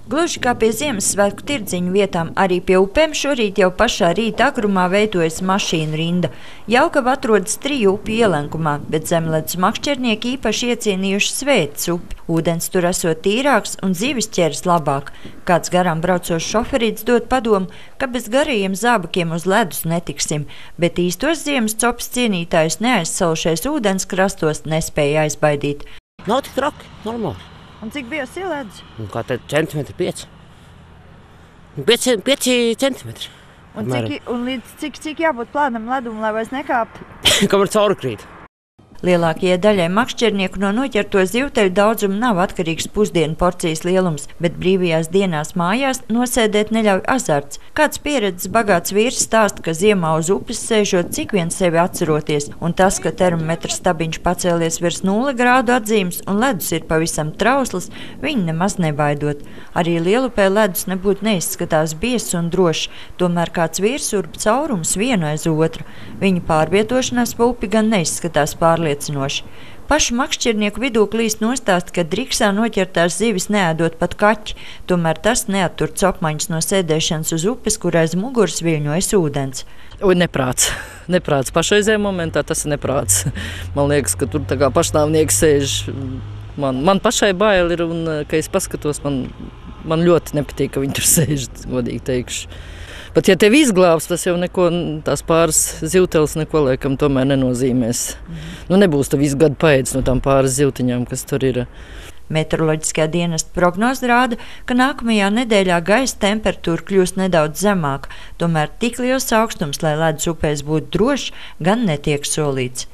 Gluži kā pie Ziemassvētku tirdziņu vietām, arī pie upēm šorīt jau pašā rīta agrumā veidojas mašīnu rinda. Jaukava atrodas 3 upu ielenkumā, bet zemledus makšķernieki īpaši iecienījuši Svētas upi. Ūdens tur esot tīrāks un zivis ķeras labāk. Kāds garām braucošs šoferīts dod padomu, ka bez garajiem zābakiem uz ledus netiksim, bet īstos ziemas copas cienītājus neaizsalušais ūdens krastos nespēja aizbaidīt. Nav tik traki, normāli. Un cik bijusi ledus? Kā te centimetri 5? 5 centimetri. Un līdz cik jābūt plānam ledum, lai vairs nekāp? Kamēr cauri krīt. Lielākajai daļai makšķernieku no noķerto zivteļu daudzumu nav atkarīgs pusdienu porcijas lielums, bet brīvajās dienās mājās nosēdēt neļauj azarts. Kāds pieredzes bagāts vīrs stāsta, ka ziemā uz upes sēžot cik vien sevi atceroties, un tas, ka termometra stabiņš pacēlies virs 0 grādu atzīmes un ledus ir pavisam trausls, viņi nemaz nebaidot. Arī Lielupē ledus nebūtu neizskatās biezs un drošs, tomēr kāds vīrs urb caurums vienu aiz otru. Viņa pārvietošanās pa upi gan neizskatās pārliecinoši. Pašu makšķernieku vidū klīst nostāst, ka driksā noķertās zivis neēdot pat kaķi, tomēr tas neattur copmaņus no sēdēšanas uz upes, kur aiz muguras viļņojas ūdens. Neprāts. Neprāts. Pašreizējā momentā tas ir neprāts. Man liekas, ka tur tā kā pašnāvnieki sēž. Man pašai bail ir, un, ka es paskatos, man ļoti nepatīk, ka viņi tur sēž, godīgi teikšu. Pat ja tevi izglābs, tas jau neko, tās pāris zivteles neko laikam tomēr nenozīmēs. Nebūs tu visu gadu paēdis no tām pāris zivtiņām, kas tur ir. Meteoroloģiskā dienesta prognoze rāda, ka nākamajā nedēļā gaisa temperatūra kļūs nedaudz zemāka, tomēr tik liels augstums, lai ledus upēs būtu drošs, gan netiek solīts.